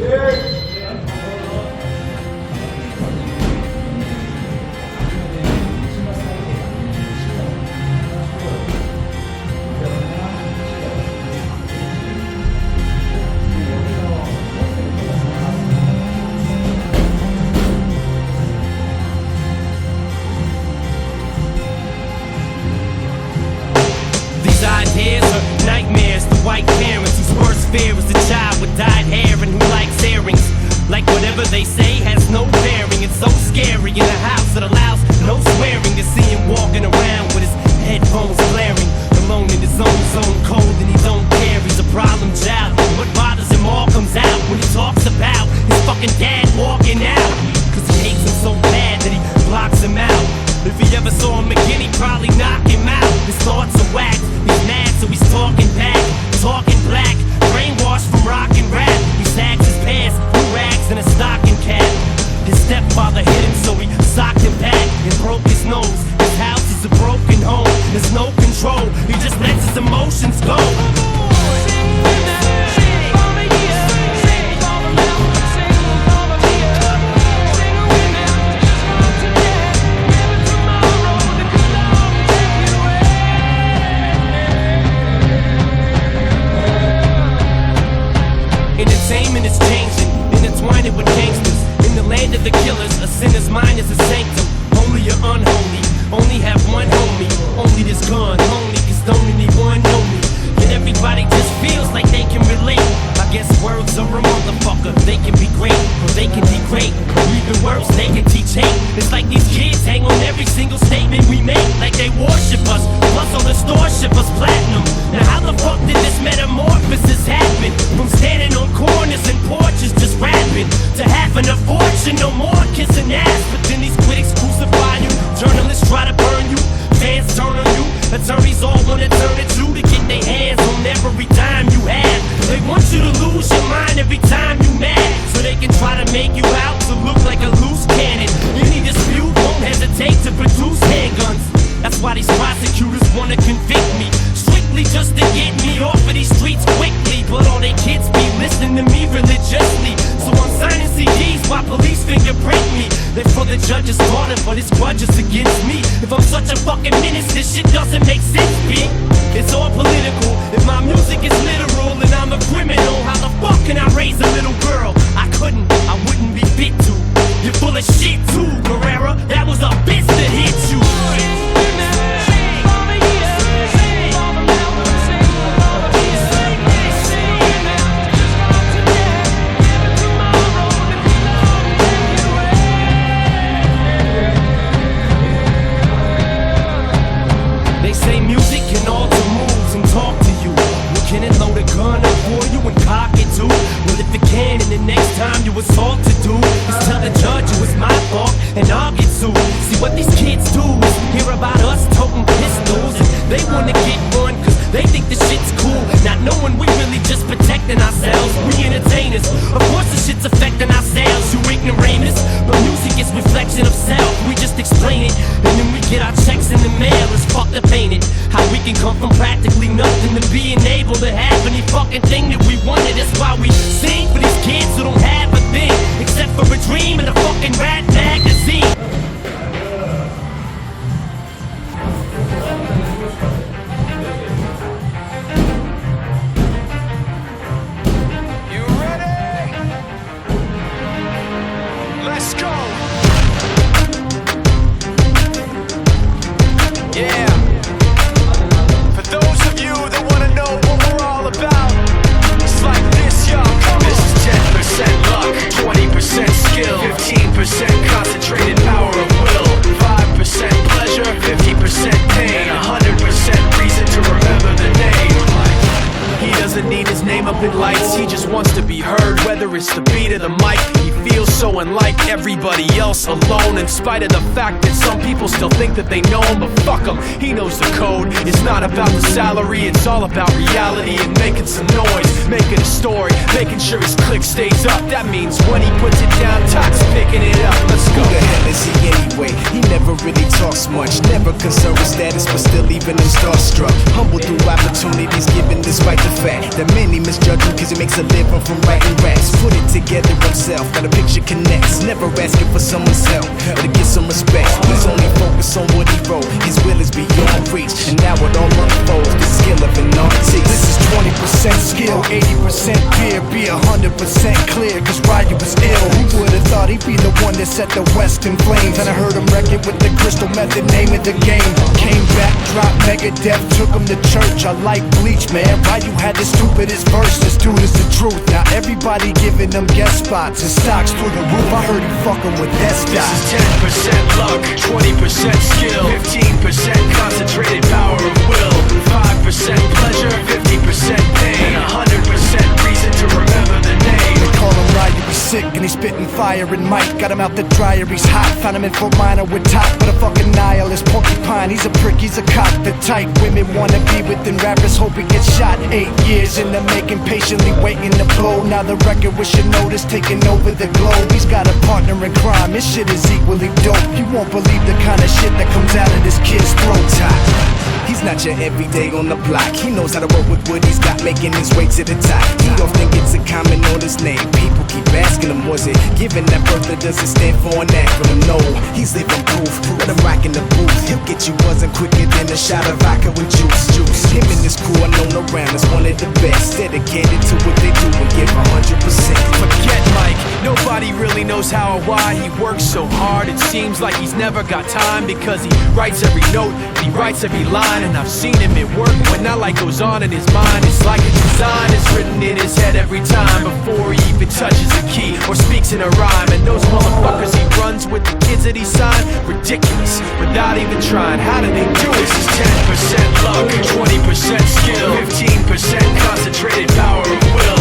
These ideas are nightmares to white parents whose worst fear is a child with dyed hair and who likes earrings. Like whatever they say has no bearing. It's so scary in a house that allows no swearing to see him walking around with his headphones blaring, alone in his own zone, cold and he don't care. He's a problem child. What bothers him all comes out when he talks about his fucking dad walking out. Cause he hates him so bad that he blocks him out. If he ever saw him again, he'd probably knock him out. His thoughts are whacked, he's mad so he's talking back, talking black, brainwashed from rock and rap. He sags his pants, blue rags and a stocking cap. His stepfather hit him so he socked him back and broke his nose. His house is a broken home, there's no control, he just lets his emotions go. Entertainment is changing, intertwining with gangsters. In the land of the killers, a sinner's mind is a sanctum. Holy or unholy, only have one homie. Only this gun, only cause don't anyone know me. Yet everybody just feels like they can relate. I guess words are a motherfucker. They can be great, or they can degrade, or even worse, they can teach hate. It's like these kids hang on every single statement we make, like they worship us. Plus all the stores ship us platinum. Now how the fuck did this metamorphosis happen? From standing on corners and porches just rapping, to having a fortune, no more kissing ass. But then these critics crucify you, journalists try to burn you, fans turn on you, attorneys all wanna turn it to get their hands on every dime you have. They want you to lose your mind every time you mad, so they can try to make you out to look like a loose cannon. Any dispute won't hesitate to produce handguns. That's why these prosecutors wanna convict me, strictly just to get me off of these streets quickly. But all they kids be listening to me religiously, so I'm signing CDs while police fingerprint me. They're for the judge's corner, but his grudge is against me. If I'm such a fucking menace, this shit doesn't make sense, B. It's all political. If my music is literal and I'm a criminal, how the fuck can I raise a little girl? I couldn't, I wouldn't be fit to. You're full of shit too, Guerrera. That was a bitch that hit you. They say music can alter moods and talk to you. Well, can it load a gun up for you and cock it too? Well, if it can, and the next time you assault to do is tell the judge it was my fault and I'll get sued. See what these kids do is hear about us toting pistols, and they wanna get one cause they think the shit's cool, not knowing we really just protecting ourselves. We entertainers, of course the shit's affecting our sales, you ignoramus. But music is reflection of self, we just explain it, and then we get our checks in the mail. It's fucked up, ain't it? How we can come from practically nothing to being able to have any fucking thing that we wanted. That's why we sing for these kids who don't have a thing except for a dream and a fucking rap magazine. You ready? Let's go. Yeah. For those of you that wanna know what we're all about, it's like this, y'all. This is 10% luck, 20% skill, 15% concentrated power of will, 5% pleasure, 50% pain, 100% reason to remember the name. He doesn't need his name up in lights, he just wants to be heard. Whether it's the beat of the mic, he feels so unlike everybody else, alone, in spite of the fact that some people still think that they know him. But fuck him, he knows the code. It's not about the salary, it's all about reality and making some noise, making a story, making sure his click stays up. That means when he puts it down, Tox picking it up. Let's go. Who the hell is he anyway? He never really talks much, never concerned with status, but still even him starstruck. Humble through opportunities given despite the fact that many misjudge him cause he makes a living from writing raps. Put it together himself, got a picture connects, never asking for someone's help or to get some respect. He's only focused on what he wrote, his will is beyond reach, and now it all unfolds, the skill of an artist. This is 20% skill, 80% fear. Be 100% clear, cause Ryu was ill. Who would've thought he'd be the one that set the West in flames? And I heard him wreck it with the crystal method, name of the game. Came back, dropped Megadeth, took him to church. I like Bleach, man. Ryu had the stupidest verse, this dude is the truth. Now everybody giving them guest spots and stocks through the roof. I heard he fucking with that This stock. is 10% luck, 20% skill, 15% concentrated power of will, 5% pleasure, 50% pain, 100% reason to remember the name. They call him Ryu-sick and he's spitting fire and mic. Got him out the dryer, he's hot. Found him in Fort Minor with top, but a fucking nihilist porcupine. He's a prick, he's a cop. The type women wanna be within rappers, hope he gets shot. 8 years in the making, patiently waiting to blow. Now the record with your notice taking over the globe. He's got a partner in crime, his shit is equally dope. You won't believe the kind of shit that comes out of this kid's throat. He's not your everyday on the block. He knows how to work with what he's got, making his way to the top. He often gets a comment on his name. People keep asking him, was it given that birth that doesn't stand for an acronym? No, he's living proof. Let him rock in the booth. He'll get you buzzing quicker than a shot of vodka with juice. Him and his crew are known around as one of the best. Dedicated to what they do and give 100%. Forget Mike, nobody really knows how or why he works so hard. It seems like he's never got time because he writes every note, he writes every line. And I've seen him at work when that light goes on in his mind. It's like a design is written in his head every time before he even touches a key or speaks in a rhyme. And those motherfuckers he runs with, the kids that he signed, ridiculous, without even trying. How do they do it? This is 10% luck, 20% skill, 15% concentrated power of will,